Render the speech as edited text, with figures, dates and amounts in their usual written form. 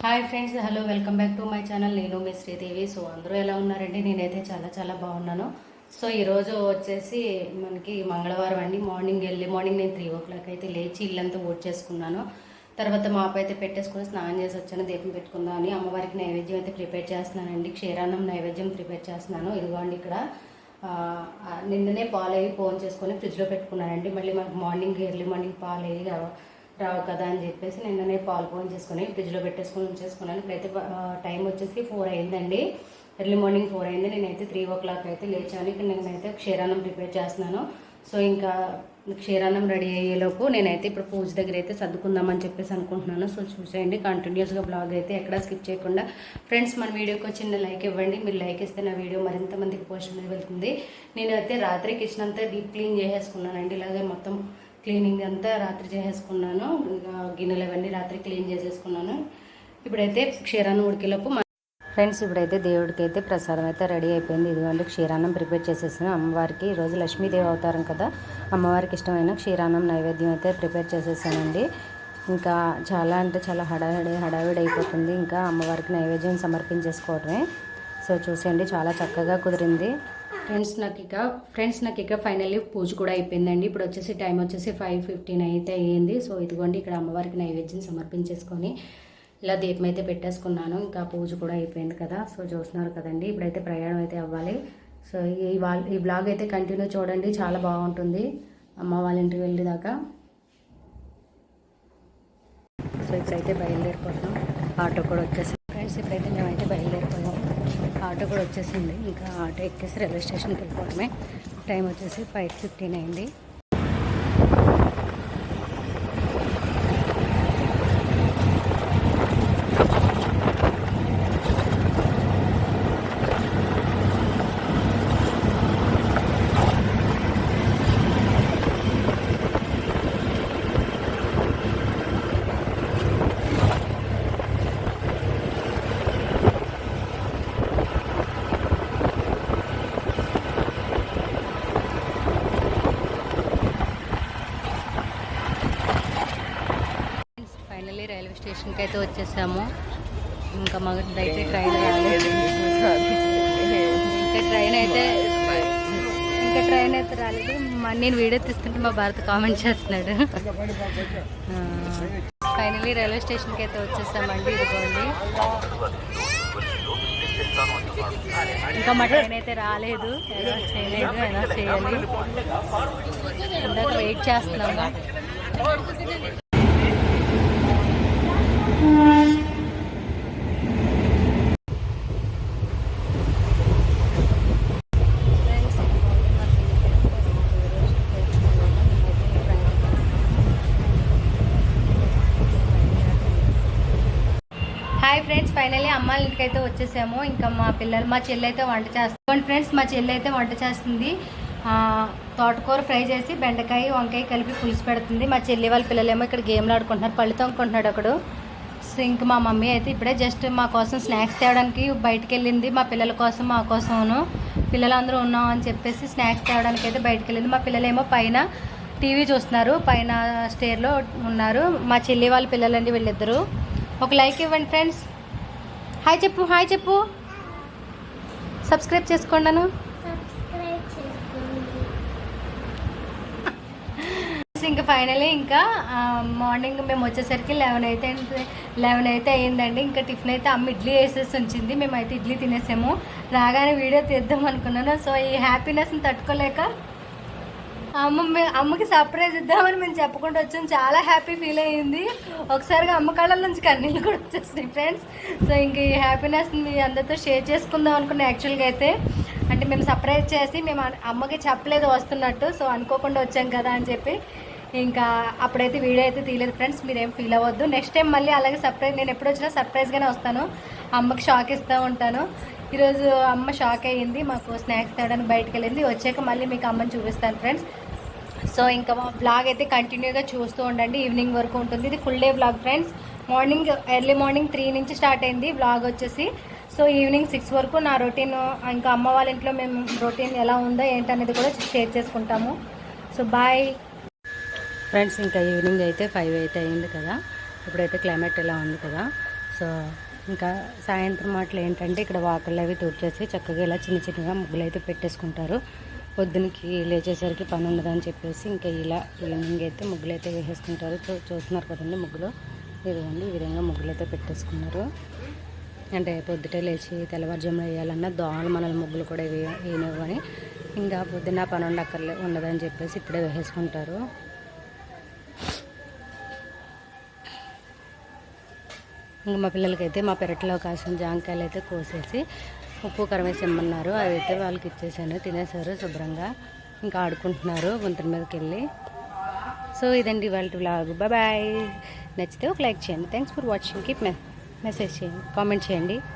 Hi friends, hello, welcome back to my channel. నేను మీ Sridevi. So అందరూ ఎలా ఉన్నారండి? నేనైతే చాలా చాలా బాగున్నాను. సో ఈరోజు వచ్చేసి మనకి మంగళవారం అండి. ఎర్లీ మార్నింగ్ నేను 3 o'clock అయితే లేచి ఇల్లంతా చేసుకున్నాను. తర్వాత మాపు అయితే పెట్టేసుకుని స్నానం చేసి వచ్చాను. దీపం పెట్టుకుందాం అని అమ్మవారికి నైవేద్యం అయితే ప్రిపేర్ చేస్తున్నానండి. క్షీరాన్నం నైవేద్యం ప్రిపేర్ చేస్తున్నాను. ఇదిగోండి ఇక్కడ నిన్ననే పాలు అవి ఫోన్ చేసుకొని ఫ్రిడ్జ్లో పెట్టుకున్నానండి. మళ్ళీ మనకు ఎర్లీ మార్నింగ్ పాలు అవి రావు కదా అని చెప్పేసి నిన్ననే పాలు ఫోన్ చేసుకుని ఫ్రిడ్జ్లో పెట్టేసుకొని ఉంచేసుకున్నాను. ఇప్పుడైతే టైం వచ్చేసి 4 అయిందండి. ఎర్లీ మార్నింగ్ 4 అయింది. నేనైతే 3 o'clock అయితే లేచాను. ఇక్కడ నేనైతే క్షీరాన్నం ప్రిపేర్ చేస్తున్నాను. సో ఇంకా క్షీరాన్నం రెడీ అయ్యేలోపు నేనైతే ఇప్పుడు పూజ దగ్గర అయితే సర్దుకుందామని చెప్పేసి అనుకుంటున్నాను. సో చూసేయండి, కంటిన్యూస్గా బ్లాగ్ అయితే ఎక్కడా స్కిప్ చేయకుండా. ఫ్రెండ్స్, మన వీడియోకి చిన్న లైక్ ఇవ్వండి. మీరు లైక్ ఇస్తే నా వీడియో మరింత మందికి పోస్ట్ మీద వెళ్తుంది. నేనైతే రాత్రి కిచెన్ అంతా డీప్ క్లీన్ చేసేసుకున్నానండి. ఇలాగే మొత్తం క్లీనింగ్ అంతా రాత్రి చేసేసుకున్నాను. గిన్నెలు అవన్నీ రాత్రి క్లీన్ చేసేసుకున్నాను. ఇప్పుడైతే క్షీరాన్నం ఉడికేలోపు ఫ్రెండ్స్, ఇప్పుడైతే దేవుడికి అయితే ప్రసాదం అయితే రెడీ అయిపోయింది. ఇదిగోండి క్షీరాన్నం ప్రిపేర్ చేసేసాను అమ్మవారికి. ఈరోజు లక్ష్మీదేవి అవతారం కదా, అమ్మవారికి ఇష్టమైన క్షీరాన్నం నైవేద్యం అయితే ప్రిపేర్ చేసేసానండి. ఇంకా చాలా అంటే చాలా హడావిడి అయిపోతుంది. ఇంకా అమ్మవారికి నైవేద్యం సమర్పించేసుకోవడమే. సో చూసేయండి, చాలా చక్కగా కుదిరింది. ఫ్రెండ్స్ నాకు ఇక ఫైనల్లీ పూజ కూడా అయిపోయిందండి. ఇప్పుడు వచ్చేసి టైం వచ్చేసి 5:15 అయితే అయ్యింది. సో ఇదిగోండి ఇక్కడ అమ్మవారికి నైవేద్యం సమర్పించేసుకొని ఇలా దీపం అయితే పెట్టేసుకున్నాను. ఇంకా పూజ కూడా అయిపోయింది కదా. సో చూస్తున్నారు కదండి, ఇప్పుడైతే ప్రయాణం అయితే అవ్వాలి. సో ఈ బ్లాగ్ అయితే కంటిన్యూ చూడండి, చాలా బాగుంటుంది అమ్మ వాళ్ళ ఇంటికి వెళ్ళేదాకా. సో ఇప్పుడైతే బయలుదేరిపోతున్నాం. ఆటో కూడా వచ్చేసి ఫ్రెండ్స్, ఇప్పుడైతే మేమైతే బయలుదేరిపోయాం. ఆటో కూడా వచ్చేసింది. ఇంకా ఆటో ఎక్కేసి రైల్వే స్టేషన్కి వెళ్ళిపోవడమే. టైం వచ్చేసి 5:15 అయింది. రైల్వే స్టేషన్కి అయితే వచ్చేసాము. ఇంకా మాకైతే ట్రైన్ రాలేదు. ఇంకా ట్రైన్ అయితే రాలేదు. నేను వీడియో తీస్తుంటే మా భారత్ కామెంట్ చేస్తున్నాడు. ఫైనలీ రైల్వే స్టేషన్కి అయితే వచ్చేసామండి. ఇదిగోండి, ఇంకా మా ట్రైన్ అయితే రాలేదు. అనౌన్స్ చేయాలి. ఇందాక వెయిట్ చేస్తున్నాము. హాయ్ ఫ్రెండ్స్, ఫైనల్లీ అమ్మ వాళ్ళ ఇంటికి అయితే వచ్చేసాము. ఇంకా మా చెల్లి అయితే వంట చేస్తుంది. ఫ్రెండ్స్, మా చెల్లి అయితే వంట చేస్తుంది. తోటకూర ఫ్రై చేసి బెండకాయ వంకాయ కలిపి పులుసు పెడుతుంది. మా చెల్లి వాళ్ళ పిల్లలేమో ఇక్కడ గేమ్లు ఆడుకుంటున్నారు. పళ్ళు తోముకుంటున్నాడు ఒకడు. సో ఇంకా మా మమ్మీ అయితే ఇప్పుడే జస్ట్ మా కోసం స్నాక్స్ తేవడానికి బయటకు వెళ్ళింది. మా పిల్లల కోసం మా కోసమును పిల్లలందరూ ఉన్నాం అని చెప్పేసి స్నాక్స్ తేవడానికి అయితే బయటకు వెళ్ళింది. మా పిల్లలేమో పైన టీవీ చూస్తున్నారు, పైన స్టేర్లో ఉన్నారు. మా చెల్లి వాళ్ళ పిల్లలండి వీళ్ళిద్దరూ. ఒక లైక్ ఇవ్వండి ఫ్రెండ్స్. హాయ్ చెప్పు. సబ్స్క్రైబ్ చేసుకోండి. ఇంకా ఫైనలీ ఇంకా మార్నింగ్ మేము వచ్చేసరికి 11 అయితే అయ్యిందండి. ఇంకా టిఫిన్ అయితే అమ్మ ఇడ్లీ వేసేసి ఉంచింది. మేమైతే ఇడ్లీ తినేసాము. రాగానే వీడియో తీద్దాం అనుకున్నాను. సో ఈ హ్యాపీనెస్ని తట్టుకోలేక అమ్మకి సర్ప్రైజ్ ఇద్దామని మేము చెప్పకుండా వచ్చాము. చాలా హ్యాపీ ఫీల్ అయ్యింది. ఒకసారిగా అమ్మ కళ్ళ నుంచి కన్నీళ్ళు కూడా వచ్చేసినాయి ఫ్రెండ్స్. సో ఇంక ఈ హ్యాపీనెస్ని మీ అందరితో షేర్ చేసుకుందాం అనుకున్నాం. యాక్చువల్గా అయితే అంటే మేము సర్ప్రైజ్ చేసి మేము అమ్మకి చెప్పలేదు వస్తున్నట్టు. సో అనుకోకుండా వచ్చాం కదా అని చెప్పి ఇంకా అప్పుడైతే వీడియో అయితే తీయలేదు ఫ్రెండ్స్. మీరేం ఫీల్ అవ్వద్దు. నెక్స్ట్ టైం మళ్ళీ అలాగే సర్ప్రైజ్, నేను ఎప్పుడు వచ్చినా సర్ప్రైజ్గానే వస్తాను. అమ్మకి షాక్ ఇస్తూ ఉంటాను. ఈరోజు అమ్మ షాక్ అయ్యింది. మాకు స్నాక్స్ తేవడానికి బయటకు వెళ్ళింది. వచ్చాక మళ్ళీ మీకు అమ్మని చూపిస్తాను ఫ్రెండ్స్. సో ఇంకా బ్లాగ్ అయితే కంటిన్యూగా చూస్తూ ఉండండి. ఈవినింగ్ వరకు ఉంటుంది. ఇది full day blog friends. Early morning 3 నుంచి స్టార్ట్ అయింది బ్లాగ్ వచ్చేసి. సో ఈవినింగ్ 6 వరకు నా రొటీన్, ఇంకా అమ్మ వాళ్ళ ఇంట్లో మేము రొటీన్ ఎలా ఉందో ఏంటనేది కూడా షేర్ చేసుకుంటాము. So bye friends. ఇంకా ఈవినింగ్ అయితే 5 అయితే అయింది కదా. ఇప్పుడైతే క్లైమేట్ ఎలా ఉంది కదా. సో ఇంకా సాయంత్రం మాటలు ఏంటంటే ఇక్కడ వాకళ్ళు అవి తుడిచేసి చక్కగా ఇలా చిన్న చిన్నగా ముగ్గులు అయితే పెట్టేసుకుంటారు. పొద్దునకి లేచేసరికి పని ఉండదని చెప్పేసి ఇంకా ఇలా ఈవినింగ్ అయితే ముగ్గులు అయితే వేసేసుకుంటారు. చూస్తున్నారు కదండి ముగ్గులు, ఇదిగోండి ఈ విధంగా ముగ్గులు అయితే పెట్టేసుకున్నారు. అంటే పొద్దుటే లేచి తెల్లవారుజామున వేయాలన్నా దోమలు మనల్ని ముగ్గులు కూడా వేయనివ్వని ఇంకా పొద్దున్న పని ఉండదని చెప్పేసి ఇప్పుడే వేసేసుకుంటారు. ఇంకా మా పిల్లలకైతే మా పెరట్లో కాసిన జాంకాయలు అయితే కోసేసి ఉప్పు కారం వేసి ఇమ్మన్నారు. అవి అయితే వాళ్ళకి ఇచ్చేసాను, తినేసారు శుభ్రంగా. ఇంకా ఆడుకుంటున్నారు గుంతల మీదకి వెళ్ళి. సో ఇదండి వాళ్ళ వ్లాగ్. బాయ్. నచ్చితే ఒక లైక్ చేయండి. Thanks for watching. Keep message చేయండి, కామెంట్ చేయండి.